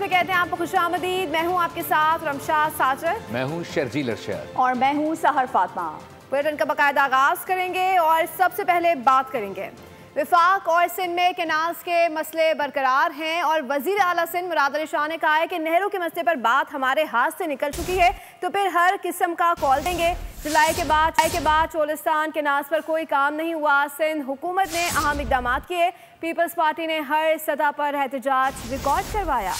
कहते हैं आपको खुशामदीद। मैं हूं आपके साथ रमशाद साजर, मैं हूं शर्जील अरशद और मैं हूं सहर फातिमा। बुलेटिन का बाकायदा आगाज करेंगे और सबसे पहले बात करेंगे विफाक और सिंध में केनाल्स के मसले बरकरार हैं और वजीर आला सिंध मुराद अली शाह ने कहा है कि नहरों के मसले पर बात हमारे हाथ से निकल चुकी है, तो फिर हर किस्म का कॉल देंगे। जुलाई के बाद चोलिस्तान केनाल्स पर कोई काम नहीं हुआ। सिंध हुकूमत ने अहम इकदाम किए। पीपल्स पार्टी ने हर सतह पर एहतजाज रिकॉर्ड करवाया।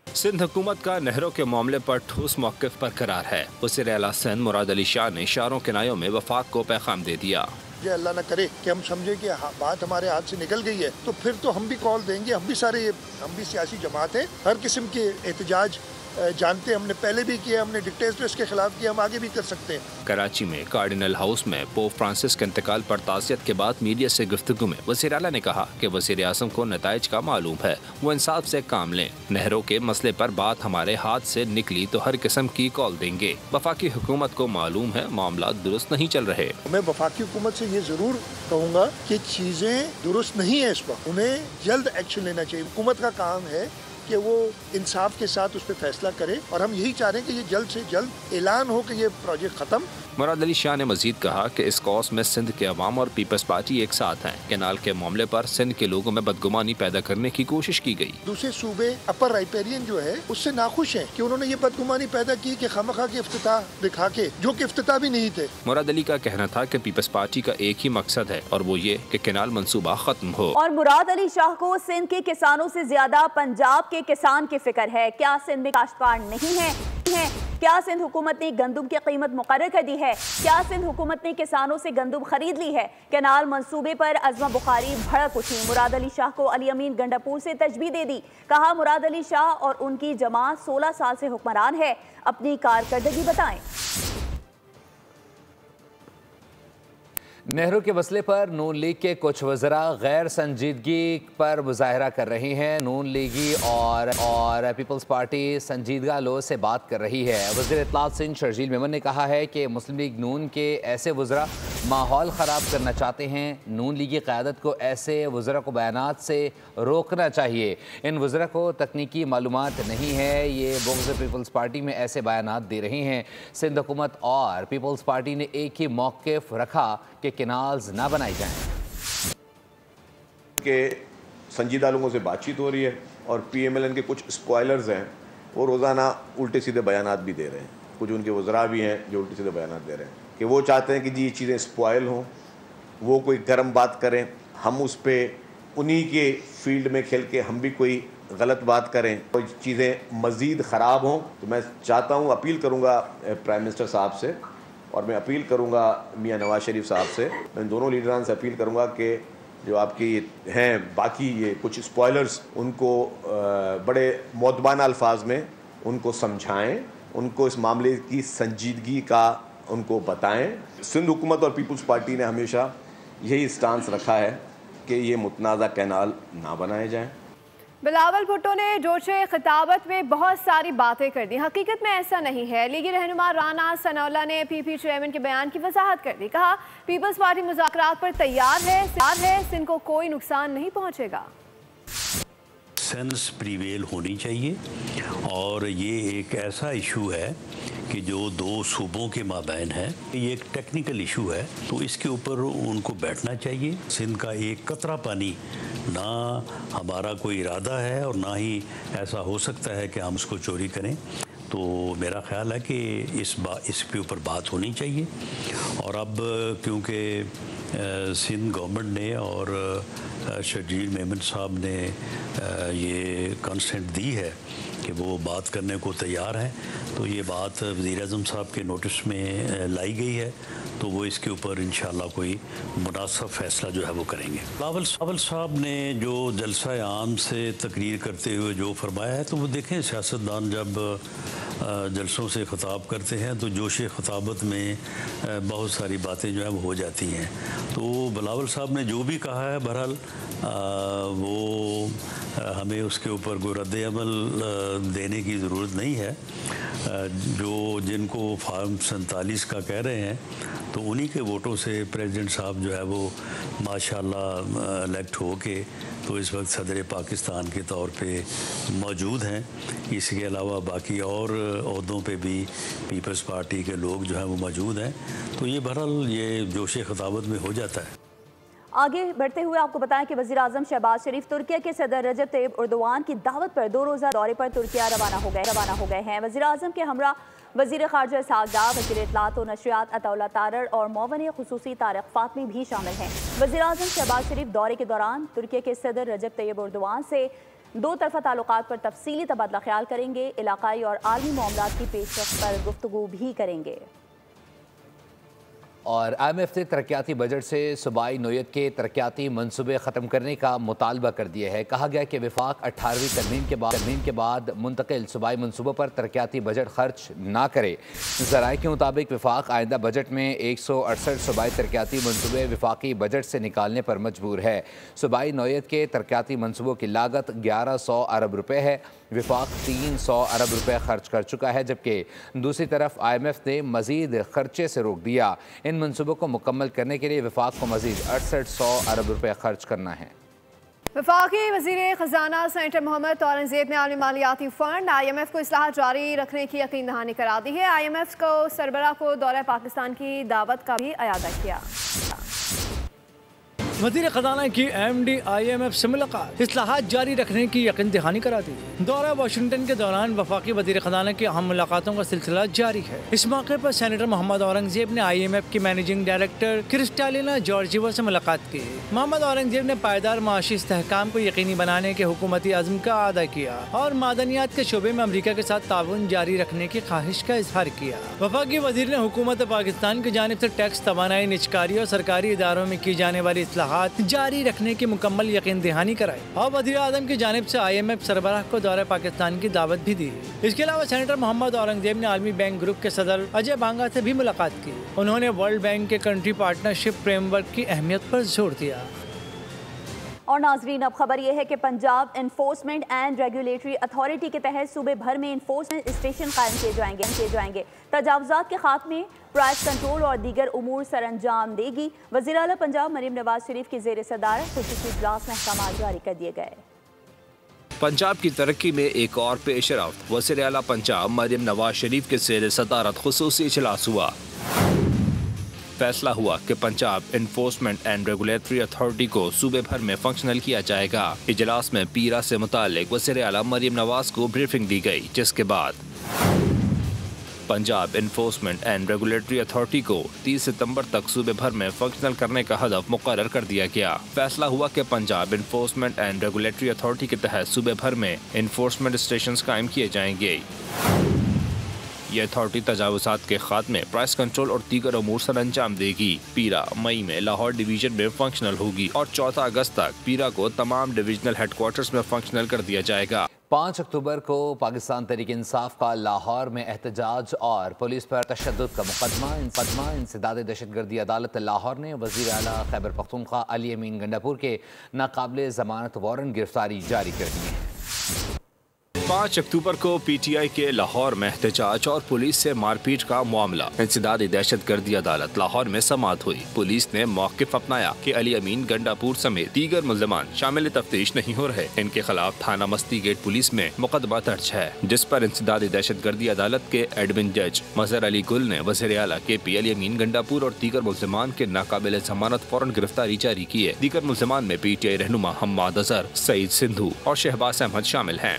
सिंध हुकूमत का नहरों के मामले पर ठोस मौक़िफ़ बरकरार है। वज़ीर आला सिंध मुराद अली शाह ने इशारों किनायों में वफाक को पैगाम दे दिया। ये अल्लाह न करे कि हम समझे कि बात हमारे हाथ से निकल गई है, तो फिर तो हम भी कॉल देंगे। हम भी सियासी जमात हैं, हर किस्म के एहतजाज जानते, हमने पहले भी किया, हमने डिक्टेटरशिप के खिलाफ किया, हम आगे भी कर सकते हैं। कराची में कार्डिनल हाउस में पोप फ्रांसिस के इंतकाल पर ताज़ियत के बाद मीडिया से गुफ्तगू में वज़ीर आला ने कहा कि वज़ीर आज़म को नताइज का मालूम है, वो इंसाफ से काम लें। नहरों के मसले पर बात हमारे हाथ से निकली तो हर किस्म की कॉल देंगे। वफाकी हुकूमत को मालूम है मामला दुरुस्त नहीं चल रहे। मैं वफाकी हुकूमत से ये जरूर कहूँगा कि चीजें दुरुस्त नहीं है, इस वक्त उन्हें जल्द एक्शन लेना चाहिए। हुकूमत का काम है कि वो इंसाफ के साथ उस पर फैसला करे, और हम यही चाह रहे हैं कि ये जल्द से जल्द ऐलान हो कि ये प्रोजेक्ट खत्म। मुराद अली शाह ने मजीद कहा कि इस कॉज में सिंध के अवाम और पीपल्स पार्टी एक साथ हैं। केनाल के मामले पर सिंध के लोगों में बदगुमानी पैदा करने की कोशिश की गई। दूसरे सूबे अपर राइपेरियन जो है उससे नाखुश हैं कि उन्होंने ये बदगुमानी पैदा की कि खामखा के इफ्तिताह दिखा के, जो कि इफ्तिताह भी नहीं थे। मुराद अली का कहना था कि पीपल्स पार्टी का एक ही मकसद है और वो ये कि केनाल मंसूबा खत्म हो। और मुराद अली शाह को सिंध के किसानों से ज्यादा पंजाब के किसान की फिक्र है। क्या सिंध में काश्तकार नहीं है? क्या सिंध हुकूमत ने गंदम की कीमत मुकर्रर कर दी है? क्या सिंध हुकूमत ने किसानों से गंदम खरीद ली है? केनाल मंसूबे पर अज़मा बुखारी भड़क उठी। मुराद अली शाह को अली अमीन गंडापुर से तजबीह दे दी। कहा मुराद अली शाह और उनकी जमात 16 साल से हुक्मरान है, अपनी कारकर्दगी बताएं। नहरों के मसले पर नून लीग के कुछ वज़रा गैर संजीदगी पर मुजाहरा कर रहे हैं। नून लीगी और पीपल्स पार्टी संजीदगा लो से बात कर रही है। वज़ीर इत्तलात सिंध शर्जील मेमन ने कहा है कि मुस्लिम लीग नून के ऐसे वज़रा माहौल ख़राब करना चाहते हैं। नून लीगी क़यादत को ऐसे वज़रा को बयानात से रोकना चाहिए। इन वज़रा को तकनीकी मालूमात नहीं है, ये बुग़्ज़ पीपल्स पार्टी में ऐसे बयानात दे रहे हैं। सिंध हुकूमत और पीपल्स पार्टी ने एक ही मौक़िफ़ रखा कि केनाल्स ना बनाई जाएं। के संजीदा लोगों से बातचीत हो रही है और PMLN के कुछ स्पॉयलर्स हैं, वो रोज़ाना उल्टे सीधे बयानात भी दे रहे हैं। कुछ उनके वज़रा भी हैं जो उल्टे सीधे बयानात दे रहे हैं कि वो चाहते हैं कि जी ये चीज़ें स्पॉयल हों, वो कोई गर्म बात करें, हम उस पर उन्हीं के फील्ड में खेल के हम भी कोई गलत बात करें, कोई चीज़ें मज़ीद ख़राब हों। तो मैं चाहता हूँ, अपील करूँगा प्राइम मिनिस्टर साहब से, और मैं अपील करूंगा मियां नवाज शरीफ साहब से, मैं दोनों लीडरान से अपील करूंगा कि जो आपकी हैं बाकी ये कुछ स्पॉयलर्स, उनको बड़े मौदबाना अल्फाज में उनको समझाएं, उनको इस मामले की संजीदगी का उनको बताएं। सिंध हुकूमत और पीपल्स पार्टी ने हमेशा यही स्टांस रखा है कि ये मुतनाज़ा कैनाल ना बनाए जाएँ। बिलावल भुट्टो ने जोशे खिताबत में बहुत सारी बातें कर दी। हकीकत में ऐसा नहीं है। लीगी रहनुमा राना सनौला ने PP चेयरमैन के बयान की वजाहत कर दी। कहा पीपल्स पार्टी मुज़ाकरात पर तैयार है, सिंध को कोई नुकसान नहीं पहुंचेगा। सेंस प्रीवेल होनी चाहिए, और ये एक ऐसा इशू है कि जो दो सूबों के माबैन है, ये एक टेक्निकल इशू है, तो इसके ऊपर उनको बैठना चाहिए। सिंध का एक कतरा पानी, ना हमारा कोई इरादा है और ना ही ऐसा हो सकता है कि हम उसको चोरी करें। तो मेरा ख़्याल है कि इसके ऊपर बात होनी चाहिए। और अब क्योंकि सिंध गवर्नमेंट ने और शर्जील मेमन साहब ने ये कंसेंट दी है कि वो बात करने को तैयार हैं, तो ये बात वज़ीर-ए-आज़म साहब के नोटिस में लाई गई है, तो वो इसके ऊपर इंशाल्लाह कोई मुनासिब फ़ैसला जो है वो करेंगे। बिलावल साहब ने जो जलसा आम से तकरीर करते हुए जो फरमाया है, तो वो देखें सियासतदान जब जलसों से ख़िताब करते हैं तो जोश ख़िताबत में बहुत सारी बातें जो है वो हो जाती हैं। तो बिलावल साहब ने जो भी कहा है बहरहाल वो हमें उसके ऊपर कोई रद्द-ए-अमल देने की ज़रूरत नहीं है। जो जिनको फार्म 47 का कह रहे हैं तो उन्हीं के वोटों से प्रेसिडेंट साहब जो है वो माशाल्लाह इलेक्ट हो के तो इस वक्त सदर पाकिस्तान के तौर पे मौजूद हैं। इसके अलावा बाकी और ओहदों पे भी पीपल्स पार्टी के लोग जो हैं वो मौजूद हैं। तो ये बहरहाल ये जोश ख़िताबत में हो जाता है। आगे बढ़ते हुए आपको बताएं कि वज़ीर आज़म शहबाज शरीफ तुर्किया के सदर रजब तैयब एर्दोआन की दावत पर 2 रोज़ा दौरे पर तुर्किया रवाना हो गए हैं। वज़ीर आज़म के हमरा वज़ीर ख़ारजा इसहाक़ डार, वज़ीर इत्तलात व नशरियात अताउल्लाह तारड़ और मौवन ख़ुसूसी तारिक फ़ातमी भी शामिल हैं। वज़ीर आज़म शहबाज शरीफ दौरे के दौरान तुर्किया के सदर रजब तैयब एर्दोआन से 2 तरफ़ा ताल्लुकात पर तफसीली तबादला ख्याल करेंगे। इलाक़ाई और आलमी मामलात की पेशरफ़्त पर गुफ्तगू भी करेंगे। और IMF ने तरक्याती बजट से सूबाई नोयत के तरक्याती मनसूबे ख़त्म करने का मुतालबा कर दिया है। कहा गया कि वफाक 18वीं तरमीम के बाद मुंतकिल सूबाई मनसूबों पर तरक्याती बजट खर्च ना करे। ज़राए के मुताबिक वफाक आइंदा बजट में 168 सूबाई तरक्याती मनसूबे वफाकी बजट से निकालने पर मजबूर है। सूबाई नोयत के तरक्याती मनसूबों की लागत 1100 अरब रुपये है। वफाक 300 अरब रुपये खर्च कर चुका है, जबकि दूसरी तरफ IMF ने मज़ीद खर्चे से रोक दिया। इन मनसूबों को मुकम्मल करने के लिए वफाक को मज़ीद 6800 अरब रुपये खर्च करना है। वफाकी वज़ीर ख़जाना सेनेटर मोहम्मद औरंगज़ेब ने आलमी मालियाती फ़ंड IMF को इस्लाहात जारी रखने की यकीन दहानी करा दी है। IMF को सरबराह को दौरा पाकिस्तान की दावत का भी अयादा किया। वज़ीर ख़जाना की MD IMF से मुलाकात, इस्लाहात जारी रखने की यकीन दहानी करा दी। दौरा वाशिंगटन के दौरान वफाकी वज़ीर ख़जाना की अहम मुलाकातों का सिलसिला जारी है। इस मौके पर सेनेटर मोहम्मद औरंगज़ेब ने IMF की मैनेजिंग डायरेक्टर क्रिस्टालिना जॉर्जिवा से मुलाकात की। मोहम्मद औरंगज़ेब ने पायदार माशी इस्तेहकाम को यकीनी बनाने के हुकूमती अज़्म का अदा किया और मादनियात के शोबे में अमरीका के साथ ताउन जारी रखने की ख्वाहिश का इजहार किया। वफाकी वज़ीर ने हुकूमत पाकिस्तान की जानिब से टैक्स, तवानाई, निजकारी और सरकारी इदारों में की जाने वाली इस्लाहात जारी रखने की मुकम्मल यकीन दहानी कराई और वज़ीर आज़म की जानिब से IMF सरबराह को दौरे पाकिस्तान की दावत भी दी। इसके अलावा सेनेटर मोहम्मद औरंगज़ेब ने आलमी बैंक ग्रुप के सदर अजय बांगा से भी मुलाकात की। उन्होंने वर्ल्ड बैंक के कंट्री पार्टनरशिप फ्रेमवर्क की अहमियत पर जोर दिया। और नाजरीन, अब खबर यह है कि Punjab enforcement and regulatory authority के तहत सूबे भर में एनफोर्समेंट स्टेशन कायम किए जाएंगे। तजावुज़ात के खात्मे, प्राइस कंट्रोल और दीगर उमूर सर अंजाम देगी। वज़ीर आला पंजाब मरीम नवाज शरीफ की ज़ेर सदारत खुसूसी इजलास में अहकाम जारी कर दिए गए। पंजाब की तरक्की में एक और पेशरफ्त, वज़ीर आला पंजाब मरीम नवाज शरीफ की ज़ेर सदारत खुसूसी इजलास हुआ। फैसला हुआ कि Punjab enforcement and regulatory authority को सूबे भर में फंक्शनल किया जाएगा। इजलास में पीरा से मुतालिक वज़ीर आला मरीम नवाज को ब्रीफिंग दी गई, जिसके बाद Punjab enforcement and regulatory authority को 30 सितंबर तक सूबे भर में फंक्शनल करने का हदफ मुकर्रर कर दिया गया। फैसला हुआ कि Punjab enforcement and regulatory authority के तहत सूबे भर में एनफोर्समेंट स्टेशन कायम किए जाएंगे। ये अथॉरिटी तजावुज़ात के खात्मे, प्राइस कंट्रोल और दीगर अमूर सर अंजाम देगी। पीरा मई में लाहौर डिवीजन में फंक्शनल होगी और 14 अगस्त तक पीरा को तमाम डिविजनल हेडक्वार्टर्स में फंक्शनल कर दिया जाएगा। 5 अक्टूबर को पाकिस्तान तहरीक इंसाफ का लाहौर में एहतजाज और पुलिस पर तशद्दुद का मुकदमा इंसदाद दहशतगर्दी अदालत लाहौर ने वज़ीर आला खैबर पख्तूनख्वा अली अमीन गंडापुर के नाकाबिल ज़मानत वारंट गिरफ्तारी जारी कर दी है। 5 अक्टूबर को PTI के लाहौर में एहतजाज और पुलिस से मारपीट का मामला। इंसदाद दहशतगर्दी अदालत लाहौर में समाअत हुई। पुलिस ने मौक़िफ़ अपनाया कि अली अमीन गंडापुर समेत दीगर मुल्ज़मान शामिल तफ्तीश नहीं हो रहे। इनके खिलाफ थाना मस्ती गेट पुलिस में मुकदमा दर्ज है, जिस पर इंसदाद दहशतगर्दी अदालत के एडमिन जज मज़हर अली गुल ने वज़ीर आला KP अली अमीन गंडापुर और दीगर मुल्ज़मान के नाकाबिल ज़मानत वारंट गिरफ्तारी जारी की है। दीगर मुल्ज़मान में PTI रहनुमा हम्माद अज़हर, सईद सिंधु और शहबाज अहमद शामिल हैं।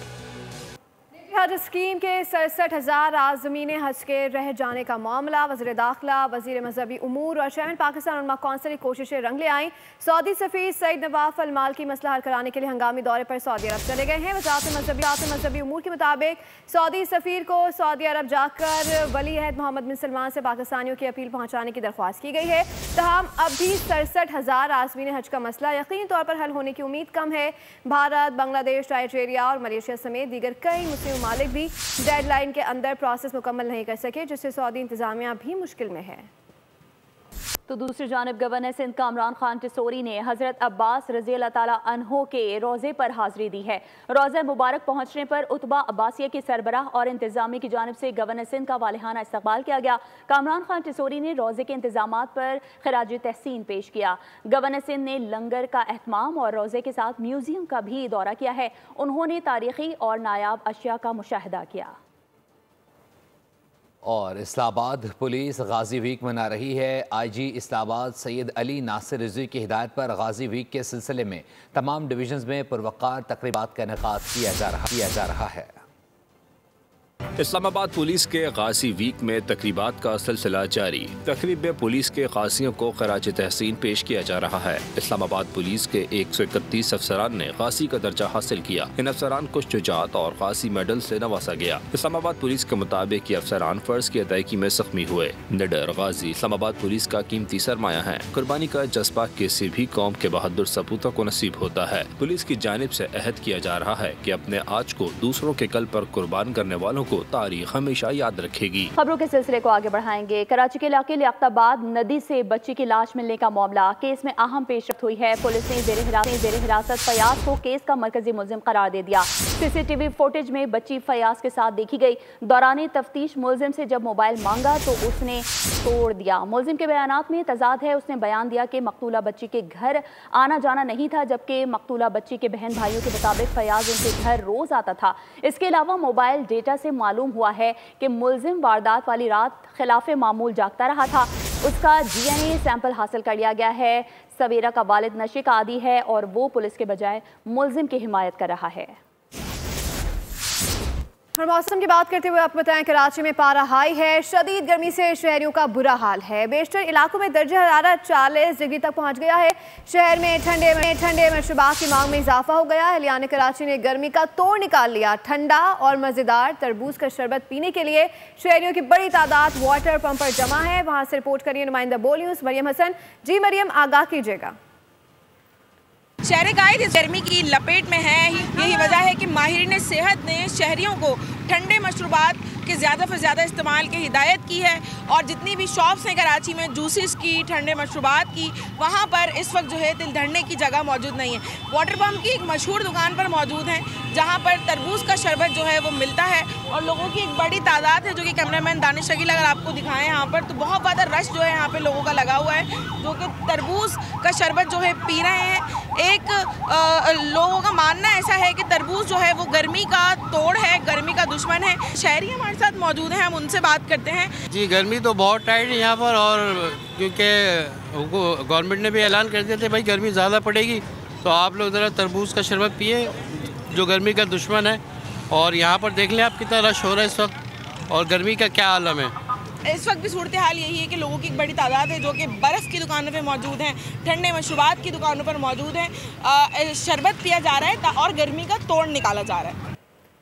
हज स्कीम के 67,000 आज़मीन हज के रह जाने का मामला, वज़ीर दाखिला, वज़ीर मजहबी उमूर और चेयरमैन पाकिस्तान उलमा कौंसिल की कोशिशें रंग ले आईं। सऊदी सफ़ीर सईद नवाफ अल माल की मसला हल कराने के लिए हंगामी दौरे पर सऊदी अरब चले गए हैं। वज़ारत मजहबी उमूर के मुताबिक सऊदी सफ़ीर को सऊदी अरब जाकर वली अहद मोहम्मद बिन सलमान से पाकिस्तानियों की अपील पहुँचाने की दरख्वास्त की गई है। तहम अब भी 67,000 आज़मीन हज का मसला यकीनी तौर पर हल होने की उम्मीद कम है। भारत, बांग्लादेश, नाइजीरिया और मलेशिया समेत दीगर कई मुस्लिम मालिक भी डेडलाइन के अंदर प्रोसेस मुकम्मल नहीं कर सके, जिससे सऊदी इंतजामिया भी मुश्किल में है। तो दूसरी जानिब गवर्नर सिंध कामरान खान टिसोरी ने हज़रत अब्बास रज़ी अल्लाह ताला अन्हो के रोज़े पर हाज़िरी दी है। रोज़ा मुबारक पहुँचने पर उतबा अब्बासिया की सरबराह और इंतजामिया की जानिब से गवर्नर सिंध का वालिहाना इस्तकबाल किया गया। कामरान खान टिसोरी ने रोज़े के इंतजामात पर खराज तहसीन पेश किया। गवर्नर सिंध ने लंगर का एहतमाम और रोज़े के साथ म्यूजियम का भी दौरा किया है। उन्होंने तारीखी और नायाब अशिया का मुशाहिदा किया। और इस्लामाबाद पुलिस गाजी वीक मना रही है। IG इस्लामाबाद सैयद अली नासिर रिजवी की हिदायत पर गाजी वीक के सिलसिले में तमाम डिवीजन्स में पुरवकार तकरीबात का इनेकाद किया जा रहा है। इस्लामाबाद पुलिस के गाजी वीक में तकरीबात का सिलसिला जारी। तकरीब में पुलिस के गाजियों को खराज तहसीन पेश किया जा रहा है। इस्लामाबाद पुलिस के 131 अफसरान ने गाजी का दर्जा हासिल किया। इन अफसरान को शुजात और गाजी मेडल से नवाजा गया। इस्लामाबाद पुलिस के मुताबिक ये अफसरान फर्ज की अदायगी में जख्मी हुए। निडर गाजी इस्लामाबाद पुलिस का कीमती सरमाया है। कुर्बानी का जज्बा किसी भी कौम के बहादुर सपूतों को नसीब होता है। पुलिस की जानिब से अहद किया जा रहा है कि अपने आज को दूसरों के कल पर कुर्बान करने वालों को तारीख हमेशा याद रखेगी। खबरों के सिलसिले को आगे बढ़ाएंगे। कराची के इलाके लियाकताबाद नदी से बच्ची की लाश मिलने का मामला, केस में अहम पेशरफ्त हुई है। पुलिस ने जेर हिरासत फयाज को केस का मरकजी मुल्जिम करार दे दिया। CCTV फुटेज में बच्ची फयाज के साथ देखी गई। दौरान तफ्तीश मुल्जिम से जब मोबाइल मांगा तो उसने तोड़ दिया। मुल्जिम के बयानात में तजाद है। उसने बयान दिया कि मकतूला बच्ची के घर आना जाना नहीं था, जबकि मकतूला बच्ची के बहन भाइयों के मुताबिक फयाज उनके घर रोज आता था। इसके अलावा मोबाइल डेटा से मालूम हुआ है कि मुल्जिम वारदात वाली रात खिलाफे मामूल जागता रहा था। उसका DNA सैंपल हासिल कर लिया गया है। सवेरा का वालिद नशे का आदी है और वो पुलिस के बजाय मुल्जिम की हिमायत कर रहा है। और मौसम की बात करते हुए आपको बताएं, कराची में पारा हाई है। शदीद गर्मी से शहरियों का बुरा हाल है। बेशतर इलाकों में दर्जा हरारत 40 डिग्री तक पहुंच गया है। शहर में ठंडे मशरूबात की मांग में इजाफा हो गया है। एहलियान कराची ने गर्मी का तोड़ निकाल लिया। ठंडा और मज़ेदार तरबूज का शरबत पीने के लिए शहरियों की बड़ी तादाद वाटर पंप पर जमा है। वहाँ से रिपोर्ट करिए नुमाइंदा बोल न्यूज़ मरियम हसन। जी मरियम, आगाह कीजिएगा। शहर कायद इस गर्मी की लपेट में है। यही वजह है कि माहिरीन सेहत ने शहरियों को ठंडे मशरूबात के ज़्यादा से ज़्यादा इस्तेमाल की हिदायत की है। और जितनी भी शॉप्स हैं कराची में जूसेस की, ठंडे मशरूबात की, वहाँ पर इस वक्त जो है दिल धड़ने की जगह मौजूद नहीं है। वाटर पम्प की एक मशहूर दुकान पर मौजूद हैं, जहाँ पर तरबूज का शरबत जो है वो मिलता है। और लोगों की एक बड़ी तादाद है, जो कि कैमरामैन दानिश शकील अगर आपको दिखाएं यहाँ पर, तो बहुत ज़्यादा रश जो है यहाँ पे लोगों का लगा हुआ है, जो कि तरबूज का शरबत जो है पी रहे हैं। एक लोगों का मानना ऐसा है कि तरबूज जो है वो गर्मी का तोड़ है, गर्मी का दुश्मन है। शहरी हमारे साथ मौजूद हैं, हम उनसे बात करते हैं। जी, गर्मी तो बहुत टाइट है यहाँ पर, और क्योंकि गवर्नमेंट ने भी ऐलान कर दिया था भाई गर्मी ज़्यादा पड़ेगी, तो आप लोग ज़रा तरबूज का शरबत पिए जो गर्मी का दुश्मन है। और यहाँ पर देख लें आप कितना रश हो रहा है इस वक्त, और गर्मी का क्या आलम है। इस वक्त भी सूरत हाल यही है कि लोगों की एक बड़ी तादाद है जो कि बर्फ़ की दुकानों पे मौजूद हैं, ठंडे मशरूबात की दुकानों पर मौजूद हैं। शरबत पिया जा रहा है और गर्मी का तोड़ निकाला जा रहा है।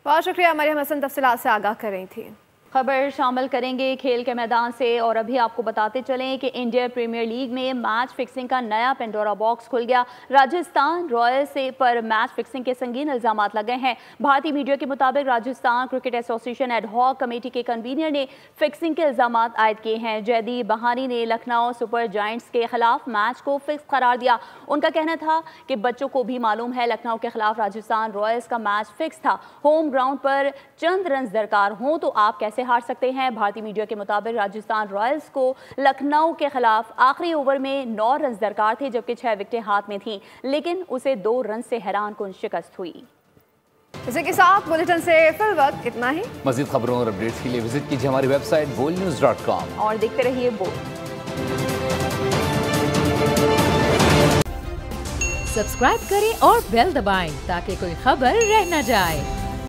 बहुत शुक्रिया मरियम हसन, तफसीलात से आगाह कर रही थी। खबर शामिल करेंगे खेल के मैदान से। और अभी आपको बताते चलें कि इंडियन प्रीमियर लीग में मैच फिक्सिंग का नया पेंडोरा बॉक्स खुल गया। राजस्थान रॉयल्स पर मैच फिक्सिंग के संगीन इल्जाम लगे हैं। भारतीय मीडिया के मुताबिक Rajasthan cricket association ad hoc committee के कन्वीनर ने फिक्सिंग के इल्जाम आयद किए हैं। जयदीप बहानी ने लखनऊ सुपर जायंट्स के खिलाफ मैच को फिक्स करार दिया। उनका कहना था कि बच्चों को भी मालूम है लखनऊ के खिलाफ राजस्थान रॉयल्स का मैच फिक्स था। होम ग्राउंड पर चंद रन दरकार हों तो आप कैसे हार सकते हैं। भारतीय मीडिया के मुताबिक राजस्थान रॉयल्स को लखनऊ के खिलाफ आखिरी ओवर में 9 रन दरकार थे, जबकि 6 विकेटें हाथ में थीं, लेकिन उसे 2 रन से हैरानकुन शिकस्त हुई। इसी के साथ बुलेटिन से फिल वक्त इतना ही। मज़ीद खबरों और अपडेट्स के लिए विजिट कीजिए हमारी वेबसाइट bolnews.com और देखते रहिए बोल। सब्सक्राइब करें और बेल दबाएं ताकि कोई खबर रह न जाए।